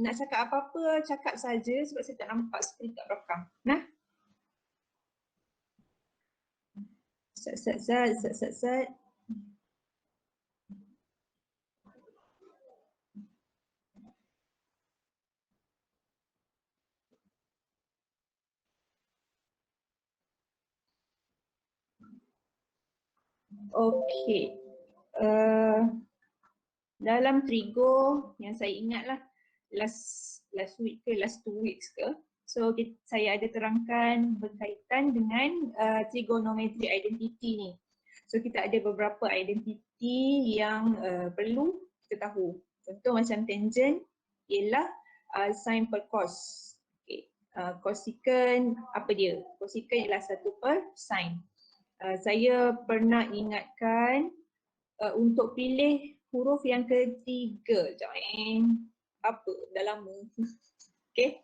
nak cakap apa-apa, cakap saja sebab saya tak nampak skrin kat belakang. Nah. Sat. Okey. Dalam Trigo yang saya ingatlah last week ke last 2 weeks ke, so saya ada terangkan berkaitan dengan trigonometry identity ni. So kita ada beberapa identity yang perlu kita tahu. Contoh macam tangent ialah sin per cos. Okay. Cosecant apa dia? Cosecant ialah 1/sin. Saya pernah ingatkan untuk pilih huruf yang ketiga. Apa? Dah lama. Okay.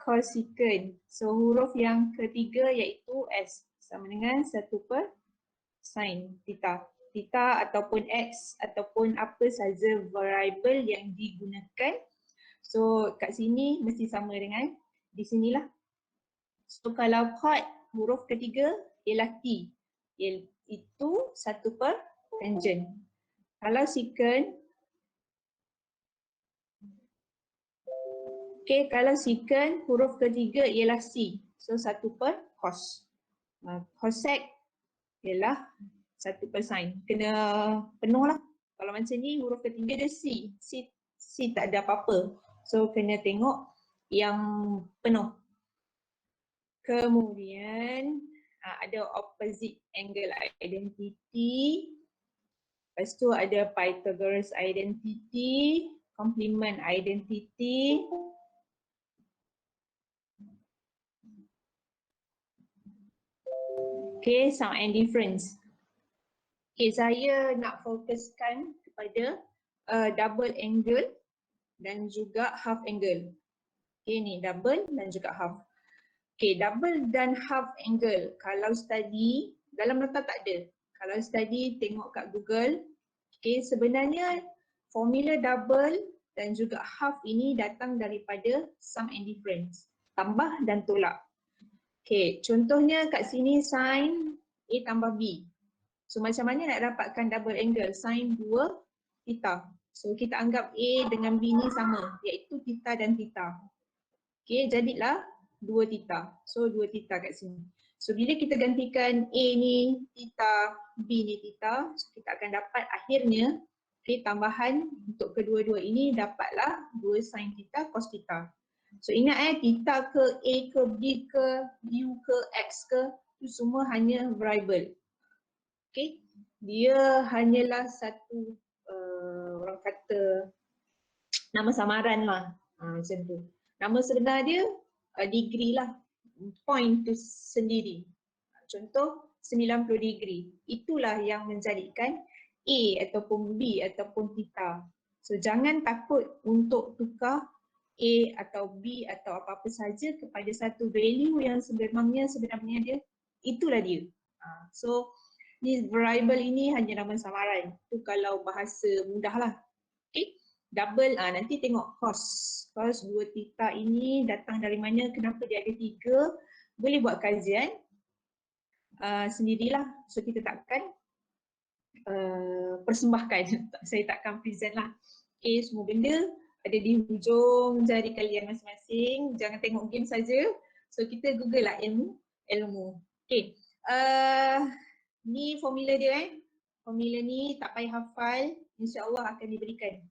Cosecant. So huruf yang ketiga iaitu S sama dengan 1/sin theta. Theta ataupun X ataupun apa saja variable yang digunakan. So kat sini mesti sama dengan di sinilah. So kalau cot huruf ketiga ialah T. Itu 1/tangent. Kalau secant, kalau secant huruf ketiga ialah C. So 1/cos. Cosec ialah 1/sin. Kena penuh lah. Kalau macam ni huruf ketiga dia C. C tak ada apa-apa. So kena tengok yang penuh. Kemudian ada opposite angle identity. Lepas tu ada Pythagoras identity, complement identity. Okay, sum and difference. Okay, saya nak fokuskan kepada double angle dan juga half angle. Okay, ni double dan juga half. Okay, double dan half angle. Kalau study, dalam nota tak ada. Kalau study, tengok kat Google. Okay, sebenarnya formula double dan juga half ini datang daripada sum and difference. Tambah dan tolak. Okay, contohnya kat sini sin A tambah B. So macam mana nak dapatkan double angle? Sin 2 theta. So kita anggap A dengan B ni sama, iaitu theta dan theta. Okay, jadilah 2 theta. So 2 theta kat sini. So bila kita gantikan A ni theta, B ni theta, so kita akan dapat akhirnya tambahan untuk kedua-dua ini dapatlah 2 sin theta cos theta. So ingat theta ke A ke B ke U ke X ke, itu semua hanya variable. Okay, dia hanyalah satu orang kata nama samaran lah, macam tu. Nama sebenar dia degree lah, point tu sendiri. Contoh 90 degree, itulah yang menjadikan A ataupun B ataupun theta. So jangan takut untuk tukar A atau B atau apa-apa saja kepada satu value yang sebenarnya dia itulah dia. So ni variable ini hanya nama samaran. Tu kalau bahasa mudah lah. Okay. Double, nanti tengok cos. Cos 2 theta ini datang dari mana, kenapa dia ada 3. Boleh buat kajian sendirilah. So kita takkan persembahkan. Saya takkan present lah. Okay, semua benda ada di hujung jari kalian masing-masing. Jangan tengok game saja. So kita google lah ilmu. Okay. Ni formula dia Formula ni tak payah hafal. InsyaAllah akan diberikan.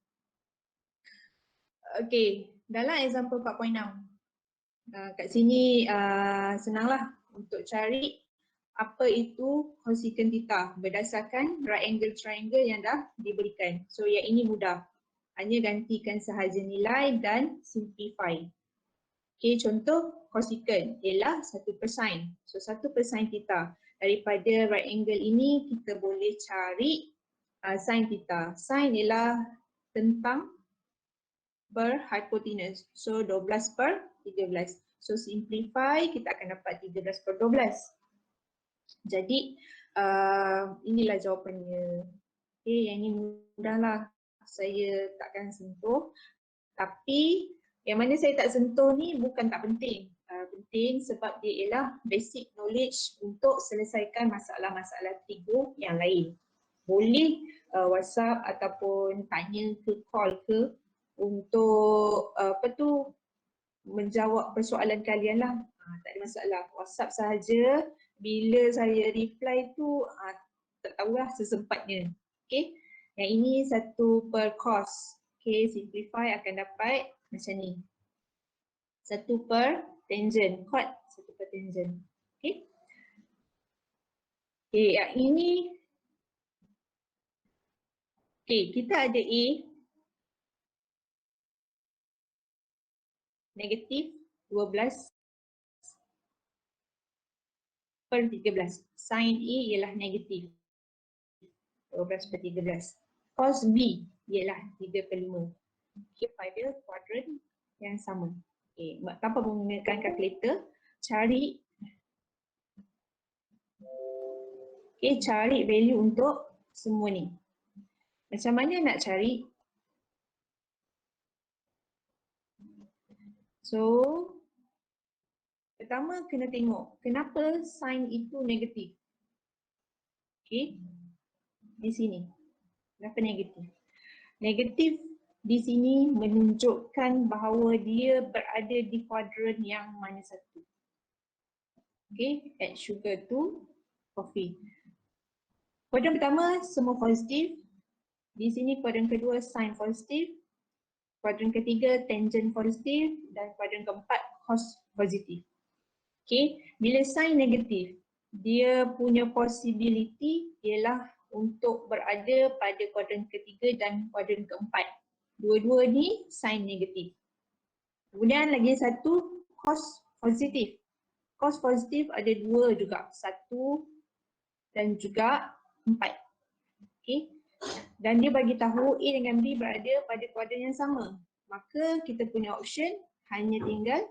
Okay, dalam example 4.6 kat sini senanglah untuk cari apa itu cosecant theta berdasarkan right angle triangle yang dah diberikan. So yang ini mudah, hanya gantikan sahaja nilai dan simplify. Okay, contoh cosecant ialah 1/sin. So 1/sin theta. Daripada right angle ini kita boleh cari sin theta. Sin ialah tentang berhypotenuse. So 12/13. So simplify, kita akan dapat 13/12. Jadi inilah jawapannya. Okay, yang ini mudahlah. Saya takkan sentuh. Tapi yang mana saya tak sentuh ni bukan tak penting. Penting sebab dia ialah basic knowledge untuk selesaikan masalah-masalah tiga yang lain. Boleh WhatsApp ataupun tanya ke call ke untuk menjawab persoalan kalian lah. Tak ada masalah. WhatsApp sahaja bila saya reply tu tak tahulah sesempatnya. Okay. Yang ini satu per course. Okay, simplify akan dapat macam ni. 1 per tangent, cot 1 per tangent. Okay. Okay, yang ini. Okay, kita ada A. Negatif 12 per 13. Sin A ialah negatif 12 per 13. Cos B ialah 3 per 5. Okay, pada kuadran yang sama. Okay, tanpa menggunakan kalkulator, cari value untuk semua ni. Macam mana nak cari? So, pertama kena tengok kenapa sin itu negatif. Okay, di sini. Kenapa negatif? Negatif di sini menunjukkan bahawa dia berada di kuadran yang mana satu. Okay, add sugar to coffee. Kuadran pertama semua positif. Di sini kuadran kedua sin positif. Kuadran ketiga tangent positif dan kuadran keempat cos positif. Okay, bila sin negatif, dia punya possibility ialah untuk berada pada kuadran ketiga dan kuadran keempat. Dua-dua ni sin negatif. Kemudian lagi satu cos positif. Cos positif ada dua juga, 1 dan juga 4. Okay. Dan dia bagi tahu A dengan B berada pada kuadran yang sama. Maka kita punya option hanya tinggal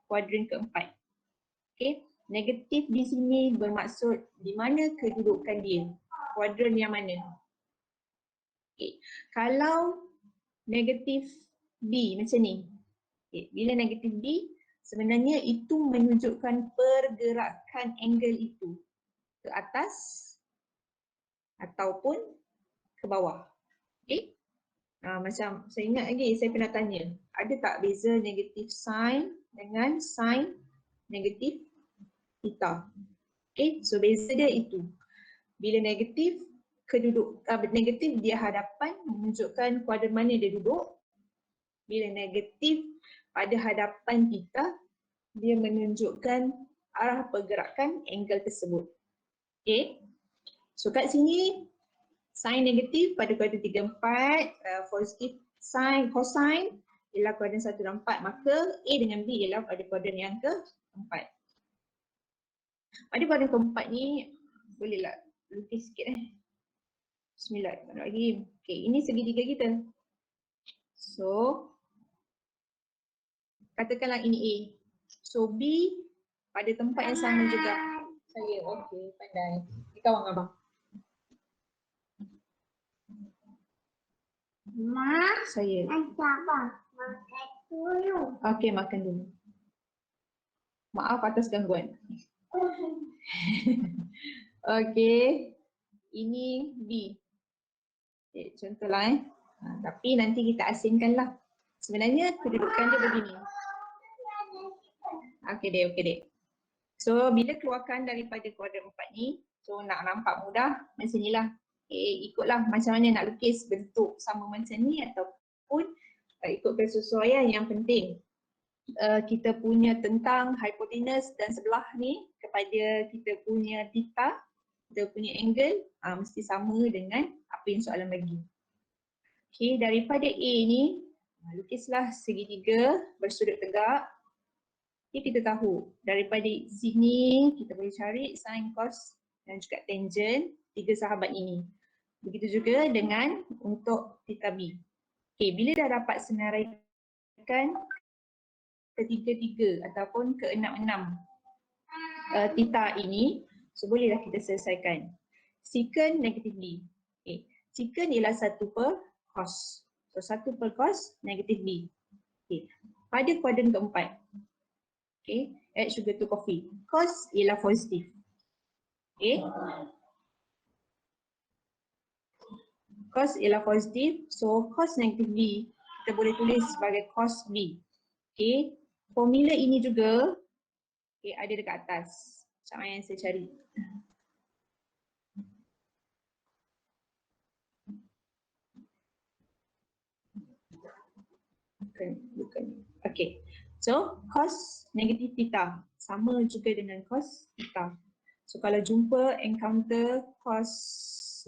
kuadran keempat. Okay. Negatif di sini bermaksud di mana kedudukan dia. Kuadran yang mana. Okay. Kalau negatif B macam ni. Okay. Bila negatif B, sebenarnya itu menunjukkan pergerakan angle itu ke atas ataupun ke bawah. Okay. Macam saya ingat lagi, saya pernah tanya, ada tak beza negatif sin dengan sin negatif theta? Okay, so beza dia itu. Bila negatif, negatif dia hadapan menunjukkan kuadran mana dia duduk. Bila negatif pada hadapan theta, dia menunjukkan arah pergerakan angle tersebut. Okay, so kat sini sin negatif pada kuadran 3, 4, positif sin, cosine ialah kuadran 1 dan 4, maka A dengan B ialah pada kuadran yang keempat. Pada kuadran keempat ni, bolehlah lukis sikit Bismillah, lagi. Okay, ini segitiga kita. So, katakanlah ini A. So, B pada tempat yang sama juga. Saya, okay, pandai. Ini kawan abang. Mak, Saya. abang makan dulu. Okay, makan dulu. Maaf atas gangguan. Okay, ini B. Okay, contohlah tapi nanti kita asingkanlah. Sebenarnya kedudukan dia begini. Okay dek. So bila keluarkan daripada kuadran 4 ni, so nak nampak mudah macam ni lah. Okay, ikutlah macam mana nak lukis bentuk sama macam ni ataupun ikut kesesuaian. Yang penting kita punya tentang hipotenus dan sebelah ni kepada kita punya theta, kita punya angle mesti sama dengan apa yang soalan bagi. Okay, daripada A ni lukislah segitiga bersudut tegak. Okay, kita tahu daripada sini kita boleh cari sin, cos dan juga tangent tiga sahabat ini. Begitu juga dengan untuk theta B. Okay, bila dah dapat senaraikan ketiga-tiga ataupun ke-6-6 theta ini, so bolehlah kita selesaikan. Secant negatif B. Okay. Secant ialah 1 per cos. So 1 per cos negatif B. Okay. Pada kuadran keempat, okay, add sugar to coffee. Cause ialah positif. Okay. Cause ialah positif, so cos negatif B kita boleh tulis sebagai cos B. Okay. Formula ini juga okay, ada dekat atas. Macam mana yang saya cari. Bukan. Okay. So, cos negatif theta sama juga dengan cos theta. So, kalau jumpa encounter cos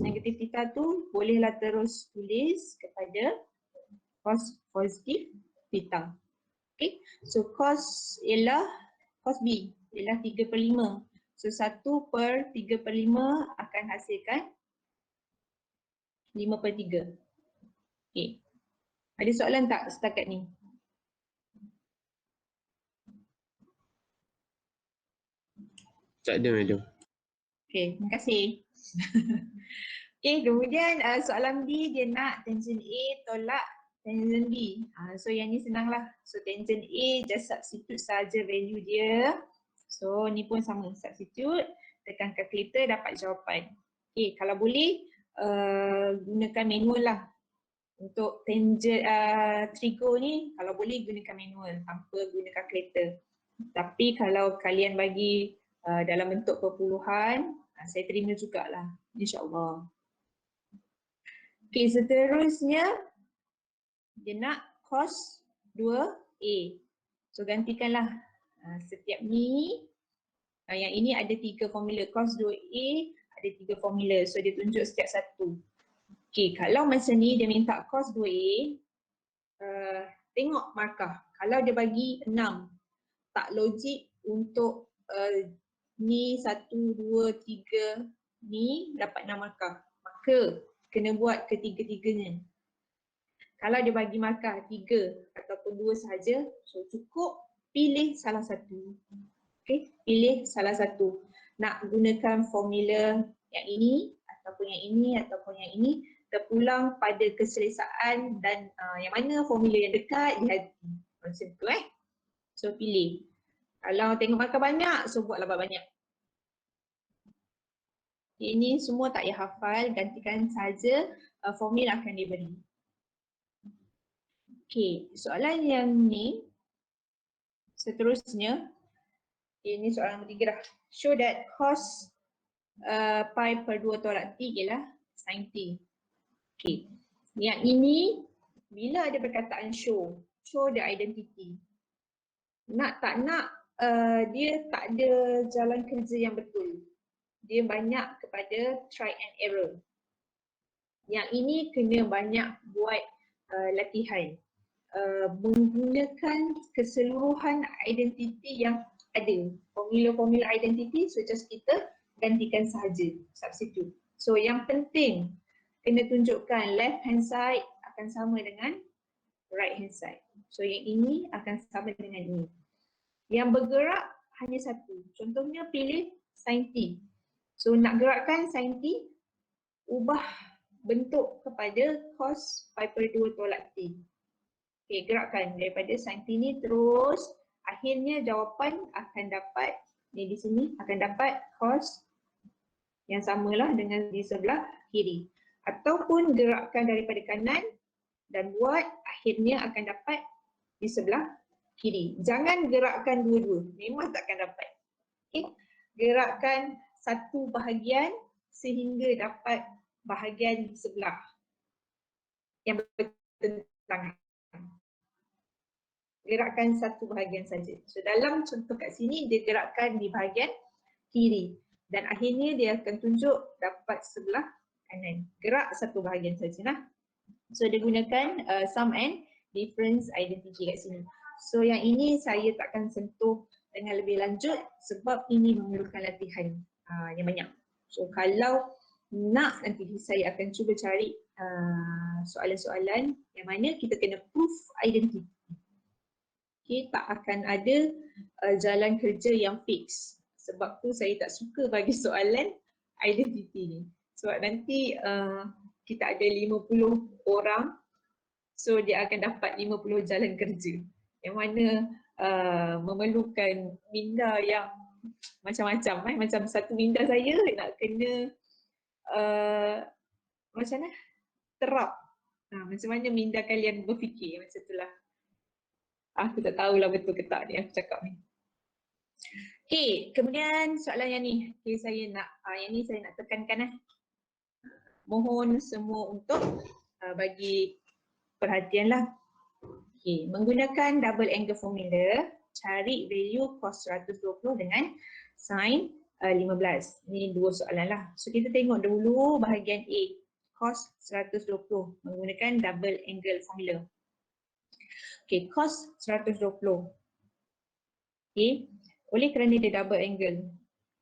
negatif theta tu, bolehlah terus tulis kepada cos positif theta. Okay. So, cos ialah cos B ialah 3/5. So, 1/3/5 akan hasilkan 5/3. Okay. Ada soalan tak setakat ni? Tak ada, madam. Okay, terima kasih. Okay, kemudian soalan B dia nak tangent A tolak tangent B. So yang ni senang lah. So tangent A just substitute saja value dia. So ni pun sama, substitute, tekan calculator dapat jawapan. Okay, kalau boleh gunakan manual lah. Untuk tangent trigo ni kalau boleh gunakan manual tanpa guna calculator. Tapi kalau kalian bagi dalam bentuk perpuluhan, saya terima jugalah, insyaAllah. Okay, seterusnya dia nak cos 2A. So gantikanlah setiap ni. Yang ini ada 3 formula, cos 2A ada 3 formula. So dia tunjuk setiap satu. Okay, kalau masa ni dia minta cos 2A, tengok markah. Kalau dia bagi 6, tak logik untuk ni 1, 2, 3 ni dapat 6 markah. Maka kena buat ketiga-tiganya. Kalau dia bagi markah 3 ataupun 2 sahaja, so cukup pilih salah satu. Okay, pilih salah satu. Nak gunakan formula yang ini ataupun yang ini ataupun yang ini, terpulang pada keselesaan dan yang mana formula yang dekat di hati. Macam tu So pilih. Kalau tengok markah banyak, so buatlah banyak. Ini semua tak payah hafal, gantikan saja formula akan diberi. Okey, soalan yang ni seterusnya, ini soalan nombor 3 dah. Show that cos pi per 2 tolak T ialah sin T. Okey, yang ini bila ada perkataan show the identity. Nak tak nak dia tak ada jalan kerja yang betul. Dia banyak kepada try and error. Yang ini kena banyak buat latihan. Menggunakan keseluruhan identiti yang ada. Formula-formula identiti, so just kita gantikan sahaja, substitute. So yang penting kena tunjukkan left hand side akan sama dengan right hand side. So yang ini akan sama dengan ini. Yang bergerak hanya satu. Contohnya pilih sin T. So nak gerakkan sin T, ubah bentuk kepada cos pi per 2 tolak T. Okay, gerakkan daripada sin T ni terus, akhirnya jawapan akan dapat, ni di sini akan dapat cos yang samalah dengan di sebelah kiri. Ataupun gerakkan daripada kanan dan buat, akhirnya akan dapat di sebelah kiri. Jangan gerakkan dua-dua, memang takkan dapat. Okay. Gerakkan satu bahagian sehingga dapat bahagian sebelah yang bertentangan. Gerakkan satu bahagian saja. So dalam contoh kat sini dia gerakkan di bahagian kiri dan akhirnya dia akan tunjuk dapat sebelah kanan. Gerak satu bahagian saja lah. So dia gunakan sum and difference identity kat sini. So yang ini saya takkan sentuh dengan lebih lanjut sebab ini memerlukan latihan yang banyak. So kalau nak, nanti saya akan cuba cari soalan-soalan yang mana kita kena proof identity. Okay, tak akan ada jalan kerja yang fix. Sebab tu saya tak suka bagi soalan identity ni. Sebab nanti kita ada 50 orang So dia akan dapat 50 jalan kerja. Yang mana memerlukan minda yang macam-macam. Macam satu minda saya nak kena macam mana? Terap. Macam mana minda kalian berfikir macam itulah. Aku tak tahulah betul ke tak ni aku cakap ni. Okay, kemudian soalan yang ni. Okay, yang ni saya nak tekankan . Mohon semua untuk bagi perhatianlah. Okay, menggunakan double angle formula, cari value cos 120 dengan sin 15. Ni dua soalan lah. So kita tengok dulu bahagian A, cos 120 menggunakan double angle formula. Okay, cos 120. Okay, oleh kerana dia double angle,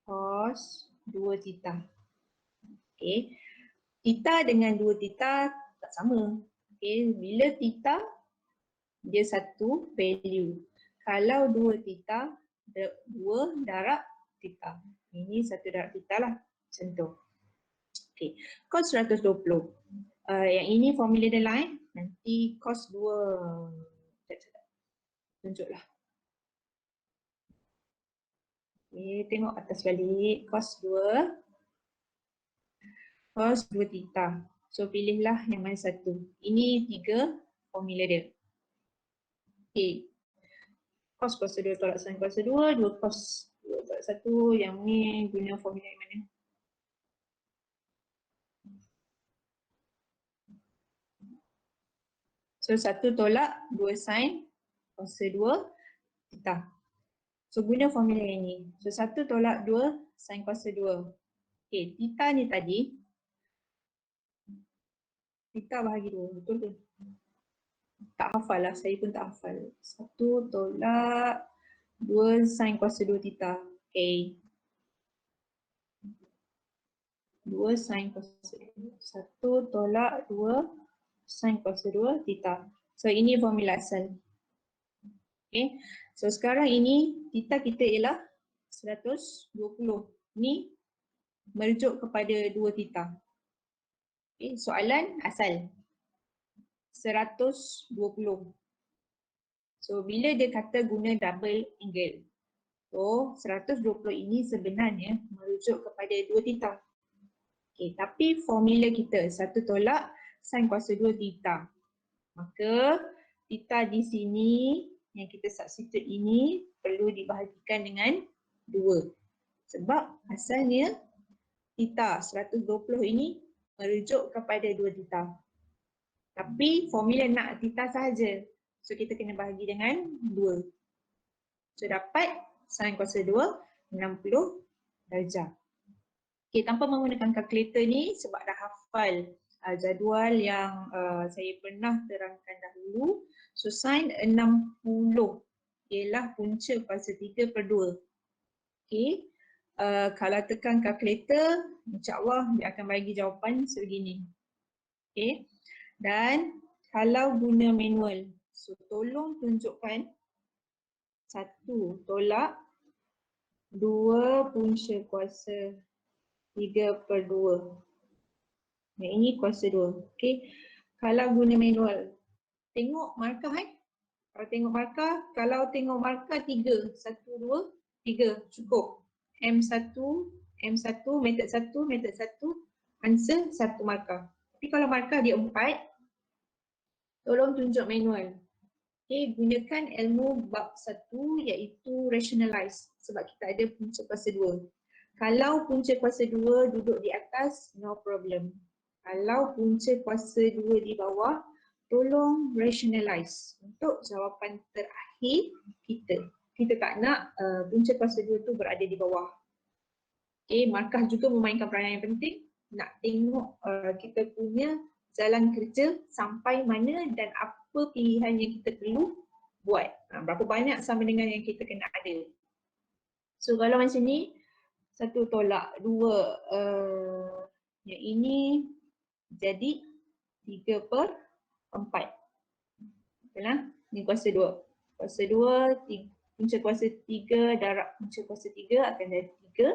cos 2 theta. Okay, theta dengan 2 theta tak sama. Okay, bila theta dia satu value. Kalau 2 theta, 2 darab theta. Ini 1 darab theta lah. Macam tu. Okay, cos 120. Yang ini formula dia lain. Nanti cos 2. Tunjuklah. Okay, tengok atas balik. Cos 2. Cos 2 theta. So pilihlah yang mana satu. Ini 3 formula dia. Okay. Cos kuasa 2 tolak sin kuasa 2, 2 cos 2 tolak 1. Yang ni guna formula yang mana? So 1 tolak 2 sin kuasa 2 theta. So guna formula yang ni. So 1 tolak 2 sin kuasa 2. Okay, theta ni tadi. Theta bahagi 2, betul ke? Tak hafal lah, saya pun tak hafal. 1 tolak 2 sin kuasa 2 theta. Okay. 2 sin kuasa 2. 1 tolak 2 sin kuasa 2 theta. So ini formula asal. Okay. So sekarang ini theta kita ialah 120. Ni merujuk kepada 2 theta. Okay. Soalan asal 120. So bila dia kata guna double angle. So 120 ini sebenarnya merujuk kepada 2 theta. Okay, tapi formula kita 1 tolak sin kuasa 2 theta. Maka theta di sini yang kita substitute ini perlu dibahagikan dengan 2. Sebab asalnya theta 120 ini merujuk kepada 2 theta. Tapi formula nak theta sahaja. So kita kena bahagi dengan 2. So dapat sin kuasa 2 60 darjah. Okay, tanpa menggunakan kalkulator ni sebab dah hafal jadual yang saya pernah terangkan dahulu. So sin 60 ialah punca kuasa 3/2. Okay, kalau tekan kalkulator, insyaAllah dia akan bagi jawapan sebegini. Okay, dan kalau guna manual, so tolong tunjukkan 1 tolak 2 punca kuasa 3/2. Yang ini kuasa 2. Okay. Kalau guna manual, tengok markah Kalau tengok markah, tengok markah 3. 1, 2, 3. Cukup. M1, metod 1, answer 1 markah. Tapi kalau markah dia 4, tolong tunjuk manual. Okay, gunakan ilmu bab 1 iaitu rationalize sebab kita ada punca kuasa 2. Kalau punca kuasa 2 duduk di atas, no problem. Kalau punca kuasa 2 di bawah, tolong rationalize untuk jawapan terakhir kita. Kita tak nak punca kuasa 2 tu berada di bawah. Okay, markah juga memainkan peranan yang penting. Nak tengok kita punya jalan kerja sampai mana dan apa pilihan yang kita perlu buat. Berapa banyak sama dengan yang kita kena ada. So kalau macam ni, 1 tolak 2, yang ini jadi 3/4. Betul lah? Ini kuasa 2. Kuasa 2, punca kuasa 3 darab punca kuasa 3 akan jadi 3.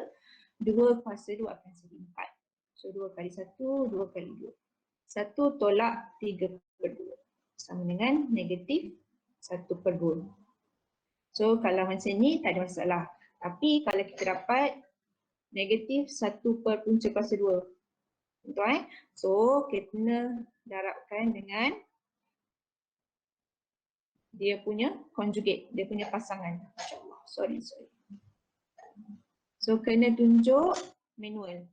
2 kuasa 2 akan jadi 4. So 2 kali 1, 2 kali 2. 1 tolak 3/2. sama dengan negatif 1/2. So kalau macam ni tak ada masalah. Tapi kalau kita dapat negatif 1 per punca kuasa 2. Betul So kita kena darabkan dengan dia punya conjugate, dia punya pasangan. InsyaAllah. Sorry. So kena tunjuk manual.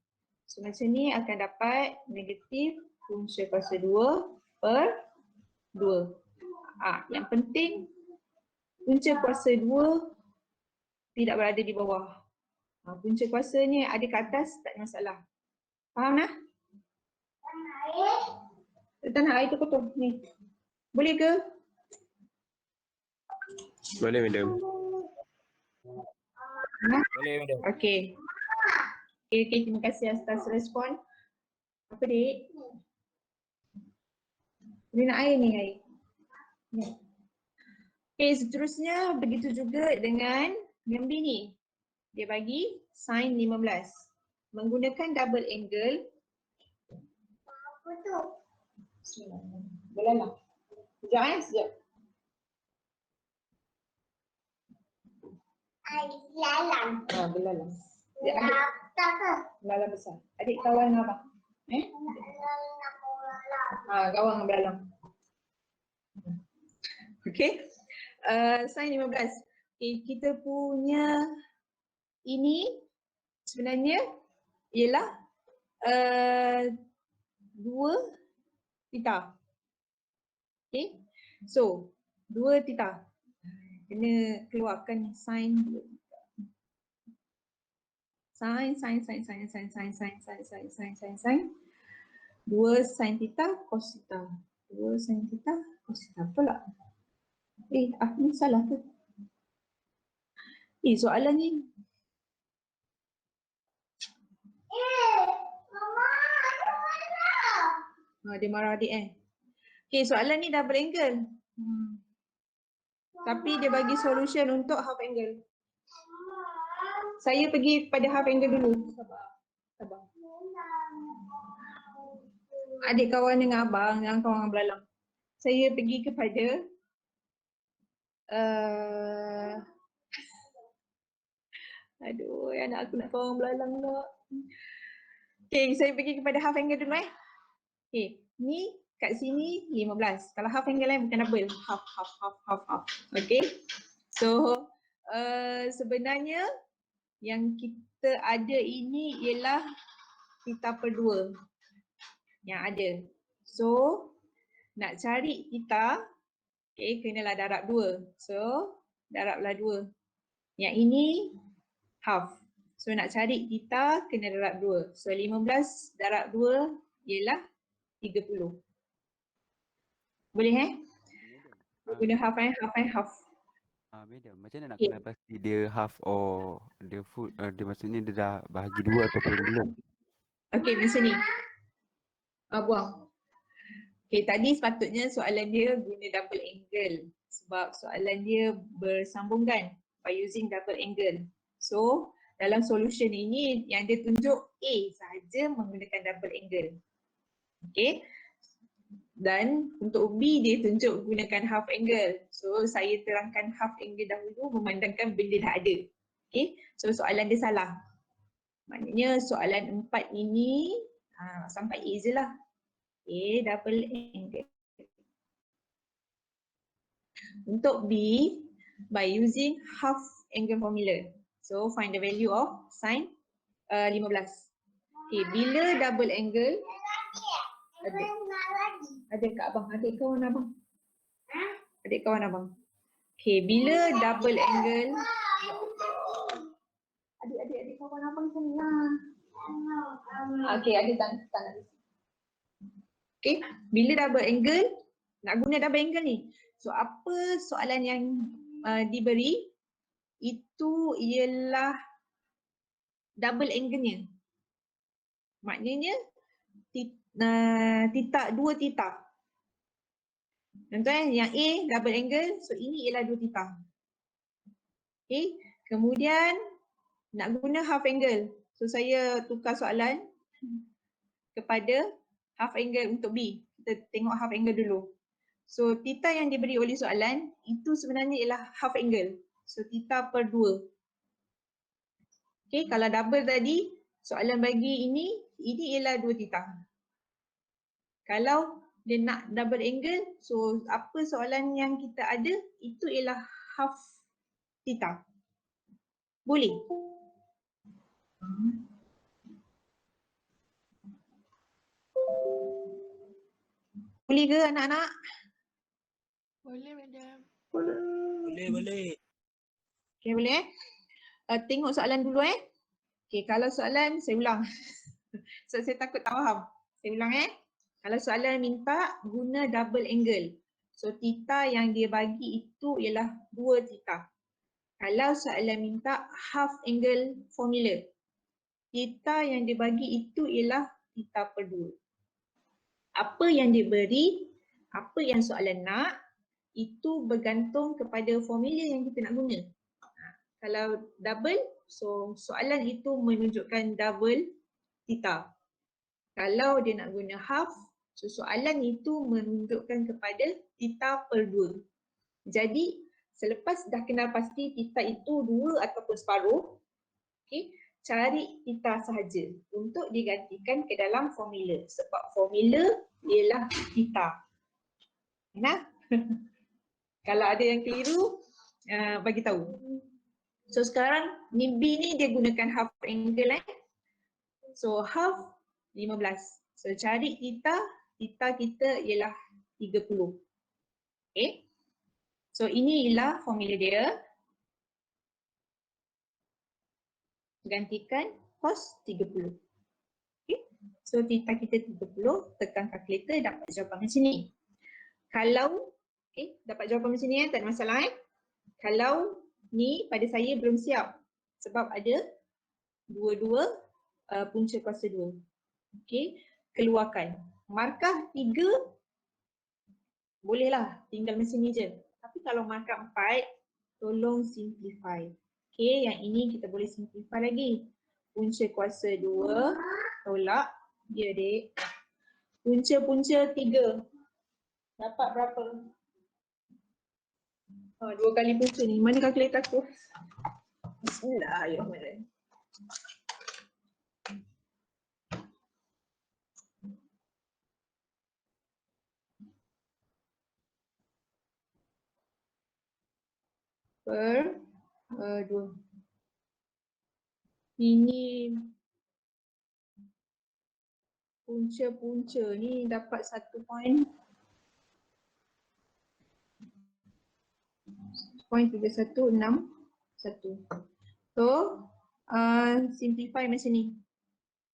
So macam ni akan dapat negatif punca kuasa 2 per 2. Yang penting punca kuasa 2 tidak berada di bawah. Punca kuasa ni ada kat atas, tak ada masalah. Faham nah? Tanah air tu kotor ni. Boleh ke? Boleh, madam. Boleh, madam. Okey. Okay, terima kasih atas respon. Apa dik? Dia nak air ni air. Okay, seterusnya begitu juga dengan yang B ni. Dia bagi sin 15. Menggunakan double angle. Apa tu? Belalang. Sekejap sekejap. Air lalang. Belalang. Tak ke? Belalang besar. Adik kawan dengan abang? Lalang apa lalang? Kawan dengan belalang. Okay. Sin 15. Okay, kita punya ini sebenarnya ialah 2 theta. Okay. So, 2 theta. Kena keluarkan sin 2 theta. Sin. 2 sin theta cos theta. 2 sin theta cos theta pula. Ni salah tu. Soalan ni. Mama, ada mana? Dia marah adik Okay, soalan ni double angle. Tapi dia bagi solution untuk half angle. Saya pergi pada half angle dulu. Sabar. Adik kawan dengan abang, yang kawan dengan belalang. Saya pergi kepada anak aku nak kawan belalang pula. Okay, saya pergi kepada half angle dulu Okay, ni kat sini 15. Kalau half angle bukan double. Half. Okay. So, sebenarnya yang kita ada ini ialah theta per 2 yang ada. So, nak cari theta, okay, kenalah darab 2. So, darablah 2. Yang ini half. So, nak cari theta kena darab 2. So, 15 darab 2 ialah 30. Boleh Guna half. Madam, macam mana nak kena pasti dia half or dia full, dia maksudnya dia dah bahagi 2 ataupun belum? Okay, macam ni. Buang. Okay, tadi sepatutnya soalan dia guna double angle. Sebab soalan dia bersambung kan by using double angle. So, dalam solution ini yang dia tunjuk A sahaja menggunakan double angle. Okay. Dan untuk B dia tunjuk gunakan half angle. So saya terangkan half angle dahulu memandangkan benda dah ada. Okay. So soalan dia salah. Maknanya soalan 4 ini sampai A je lah. Okay, double angle. Untuk B, by using half angle formula. So find the value of sin 15. Okay, bila double angle ada kat abang, adik kawan abang. Adik kawan abang. Okay, bila double angle adik kawan abang sini lah. Okay, adik tak nak. Okay, bila double angle, nak guna double angle ni. So apa soalan yang diberi, itu ialah double angle-nya. Maknanya theta, 2 theta. Tuan-tuan, yang A double angle, so ini ialah 2 theta. Okay, kemudian nak guna half angle. So saya tukar soalan kepada half angle untuk B. Kita tengok half angle dulu. So theta yang diberi oleh soalan itu sebenarnya ialah half angle. So theta per 2. Okay, kalau double tadi soalan bagi ini ialah 2 theta. Kalau dia nak double angle, so apa soalan yang kita ada itu ialah half theta. Boleh? Boleh ke anak-anak? Boleh, madam. Boleh. Okay, boleh tengok soalan dulu Okay, kalau soalan saya ulang. So saya takut tak faham. Saya ulang Kalau soalan minta guna double angle. So theta yang dia bagi itu ialah 2 theta. Kalau soalan minta half angle formula. Theta yang dia bagi itu ialah theta per 2. Apa yang diberi, apa yang soalan nak, itu bergantung kepada formula yang kita nak guna. Kalau double, so soalan itu menunjukkan double theta. Kalau dia nak guna half, so soalan itu menunjukkan kepada theta per 2. Jadi selepas dah kenal pasti theta itu 2 ataupun separuh, okay, cari theta sahaja untuk digantikan ke dalam formula. Sebab formula ialah theta. Nah, kalau ada yang keliru, bagi tahu. So sekarang ni B ni dia gunakan half angle So half 15. So cari theta kita ialah 30. Okay. So ini ialah formula dia. Gantikan cos 30. Okay. So theta kita 30, tekan kalkulator dapat jawapan macam ni. Kalau dapat jawapan macam ni tak ada masalah Kalau ni pada saya belum siap sebab ada dua-dua punca kuasa 2. Okey, keluarkan. Markah 3 bolehlah tinggal macam ni je. Tapi kalau markah 4 tolong simplify. Okey, yang ini kita boleh simplify lagi. Punca kuasa 2 tolak dia dek. Punca-punca 3 dapat berapa? 2 kali punca ni. Mana kalkulator aku? Bismillahirrahmanirrahim. Per 2. Ini punca-punca ni dapat 1.31. So, simplify macam ni.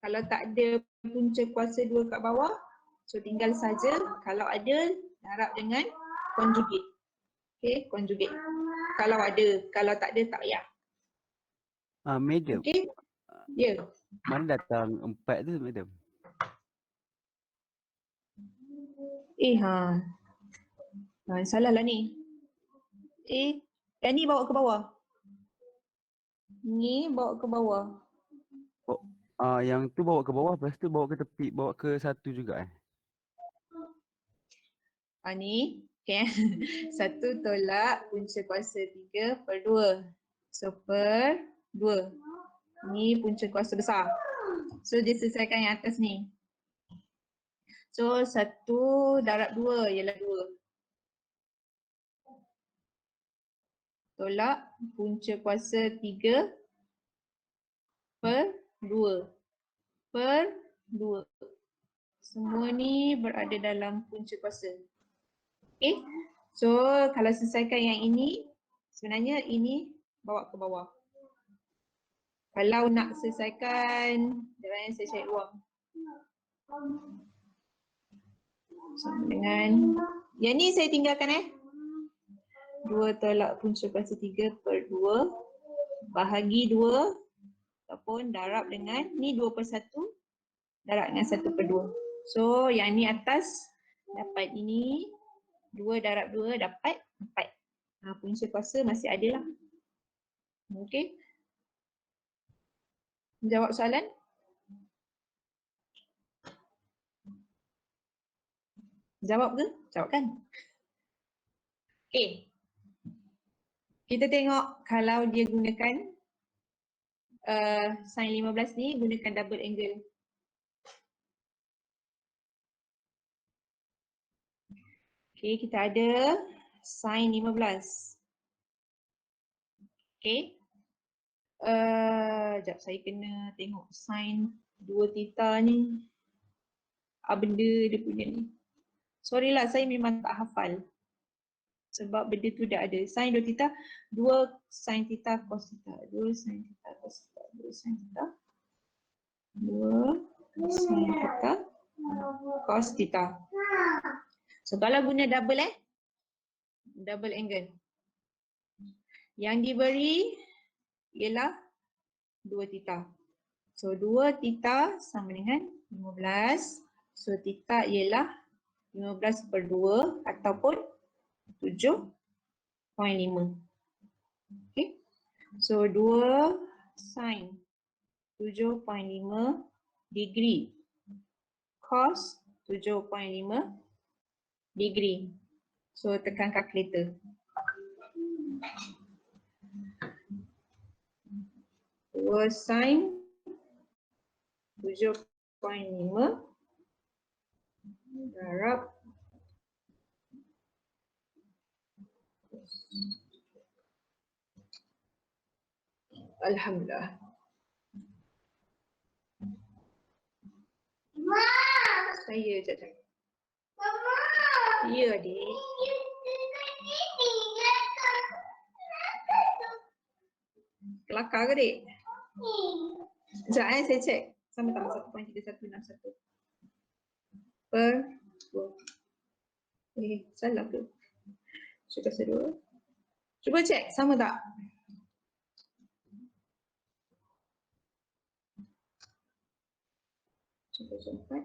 Kalau tak ada punca kuasa 2 kat bawah, so tinggal saja. Kalau ada, darab dengan conjugate. Okay, conjugate. Kalau ada, kalau tak ada, tak payah. Madam, Okay, ya. mana datang 4 tu madam? Salah lah ni. Yang ni bawa ke bawah. Ni bawa ke bawah. Yang tu bawa ke bawah, lepas tu bawa ke tepi, bawa ke 1 juga Ni, okay. 1 tolak punca kuasa 3 per 2. So, per 2. Ni punca kuasa besar. So, dia selesaikan yang atas ni. So, 1 darab 2 ialah 2. Tolak punca kuasa 3 per 2. Per 2. Semua ni berada dalam punca kuasa. Okay. So, kalau selesaikan yang ini, sebenarnya ini bawa ke bawah. Kalau nak selesaikan, jangan saya cari ruang. Sama dengan, yang ni saya tinggalkan 2 tolak punca kuasa 3 per 2 bahagi 2 ataupun darab dengan, ni 2 per 1 darab dengan 1 per 2. So yang ni atas dapat ini, 2 darab 2 dapat 4. Punca kuasa masih ada lah. Okay. Jawab soalan? Jawab ke? Jawab kan? Okay. Kita tengok kalau dia gunakan sin 15 ni gunakan double angle. Okay, kita ada sin 15. Okay. Sekejap saya kena tengok sin 2 theta ni. Apa benda dia punya ni. Sorry lah, saya memang tak hafal. Sebab benda tu dah ada. Sin 2 theta, 2 sin theta cos theta. 2 sin theta cos theta. 2 sin theta. 2 sin theta cos theta. So kalau guna double double angle. Yang diberi ialah 2 theta. So 2 theta sama dengan 15. So theta ialah 15/2 ataupun 7.5. Okay. So 2 sin 7.5 degree cos 7.5 degree. So tekan kalkulator. Dua sin 7.5 darab Alhamdulillah. Saya jap. Ya adik. Kelakar ke adik? Sekejap saya cek. Sama tak 1.3161 per 2. Salah ke? Cuba saya cuba cek sama tak? Cuba sempat.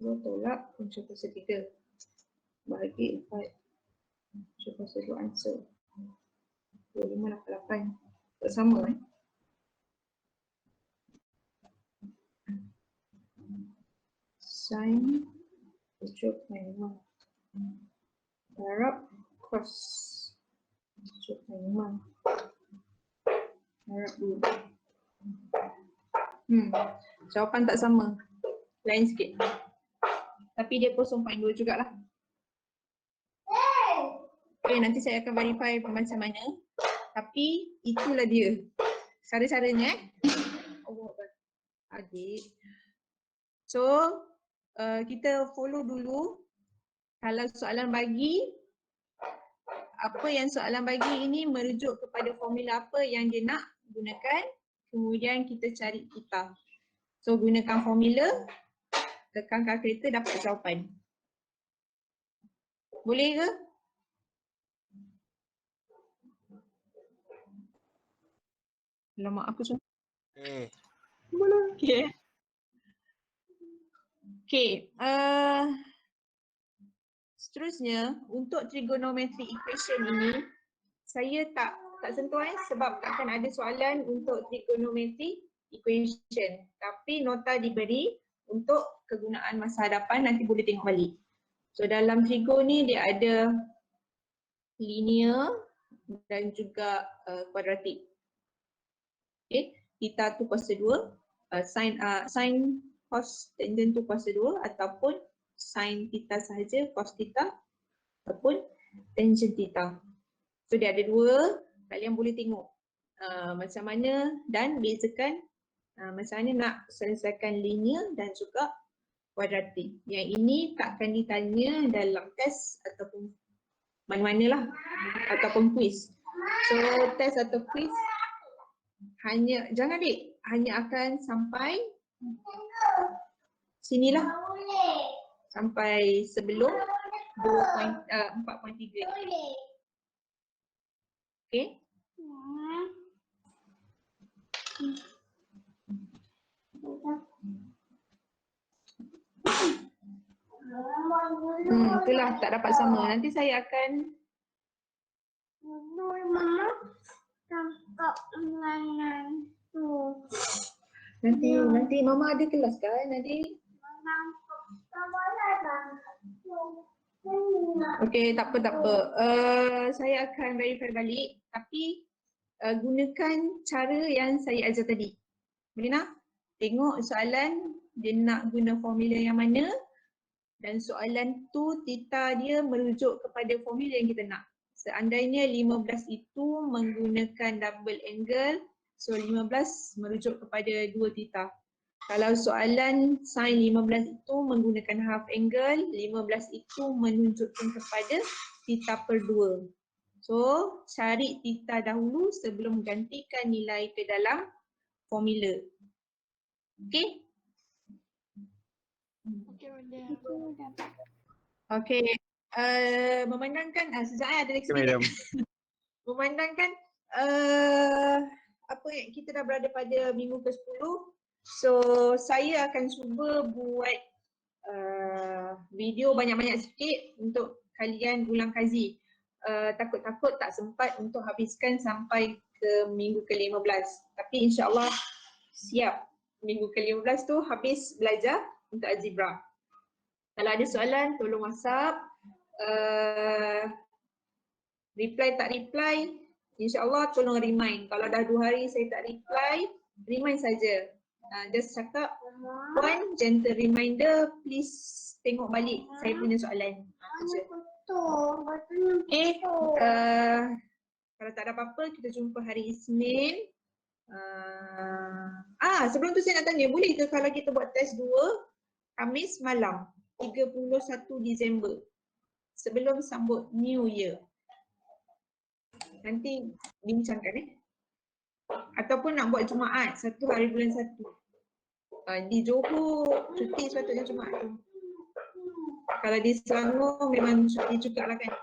Dua tolak 7/3 bagi 4 7/2 answer 2588. Tak sama sin 7.5 darab cos 7.5 darab 2. Jawapan tak sama. Lain sikit. Tapi dia 0.2 jugalah. Okay, nanti saya akan verify macam mana. Tapi itulah dia. Cara-caranya Allah adik. So, kita follow dulu. Kalau soalan bagi, apa yang soalan bagi ini merujuk kepada formula apa yang dia nak gunakan. Kemudian kita cari theta. So, gunakan formula. Tekan kalkulator dapat jawapan. Boleh ke? Lama aku cuma. Okay. Okay. Seterusnya untuk trigonometric equation ini saya tak sentuh sebab akan ada soalan untuk trigonometric equation. Tapi nota diberi untuk kegunaan masa hadapan, nanti boleh tengok balik. So dalam trigo ni dia ada linear dan juga kuadratik. Okay, theta tu kuasa 2, sin cos tangent tu kuasa 2 ataupun sin theta sahaja cos theta ataupun tangent theta. So dia ada 2, kalian boleh tengok macam mana dan bezakan macam mana nak selesaikan linear dan juga kuadratik. Yang ini takkan ditanya dalam test ataupun mana-manalah ataupun quiz. So test atau quiz hanya, jangan adik, hanya akan sampai sinilah. Sampai sebelum 4.3. Okay. Itulah tak dapat sama. Nanti saya akan Nanti mama ada kelas kan adik? Okey, tak apa. Saya akan verify balik tapi gunakan cara yang saya ajar tadi. Boleh nak? Tengok soalan dia nak guna formula yang mana dan soalan tu tita dia merujuk kepada formula yang kita nak. Seandainya 15 itu menggunakan double angle, so 15 merujuk kepada 2 tita. Kalau soalan sin 15 itu menggunakan half angle, 15 itu menunjukkan kepada tita per 2. So, cari tita dahulu sebelum gantikan nilai ke dalam formula. Okey? Okey, madam. Okey. Memandangkan, sekejap ada lagi Okay, madam. Memandangkan apa yang kita dah berada pada minggu ke-10. So, saya akan cuba buat video banyak-banyak sikit untuk kalian ulang kaji. Takut-takut tak sempat untuk habiskan sampai ke minggu ke-15. Tapi insyaAllah siap. Minggu ke-15 tu habis belajar untuk algebra. Kalau ada soalan tolong WhatsApp. Reply tak reply, insyaAllah tolong remind. Kalau dah 2 hari saya tak reply, remind saja. Just cakap one gentle reminder, please tengok balik saya punya soalan. Okay, kalau tak ada apa-apa kita jumpa hari Isnin. Sebelum tu saya nak tanya, boleh ke kalau kita buat test 2 Khamis malam 31 Disember sebelum sambut New Year? Nanti bincangkan ataupun nak buat Jumaat 1 hari bulan 1. Di Johor cuti sepatutnya Jumaat tu. Kalau di Selangor memang cuti juga lah kan.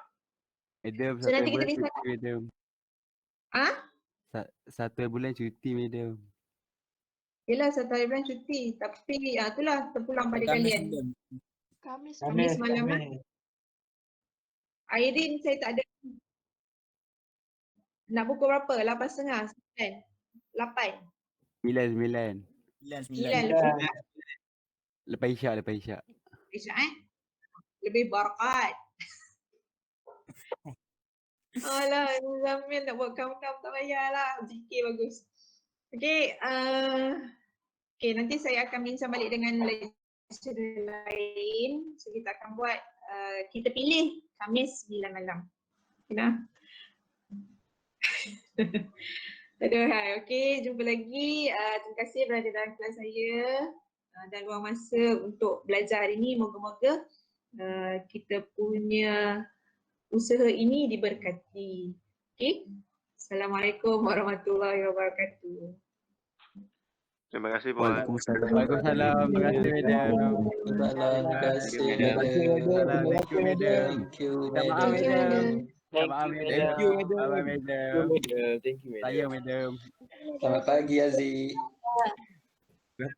Madam, So, nanti kita bulan bisa. cuti, madam. Satu bulan cuti, madam. Yelah 1 hari bulan cuti tapi itulah terpulang pada kalian. Khamis malam lah. Airin saya tak ada. Nak pukul berapa? 8.30? 9? 8? 9. 9 Lepas Isyak. Isyak lebih barakat. Alah, Zamil nak buat kam-kam tak payahlah. GK bagus. Okay, nanti saya akan bincang balik dengan lecturer lain. So kita akan buat, kita pilih Khamis 9 malam. Kena? Aduhai, okay, jumpa lagi. Terima kasih berada dalam kelas saya dan luang masa untuk belajar hari ini. Moga-moga kita punya usaha ini diberkati. Okay? Assalamualaikum warahmatullahi wabarakatuh. Terima kasih Puan. Waalaikumsalam. Waalaikumsalam. Terima kasih, madam. Terima kasih. Thank you, madam. Thank you, Minta maaf, madam. madam. Minta maaf, madam. Thank you, Bye-bye, madam. Thank you, madam. Sayang, madam. Selamat pagi, Aziz.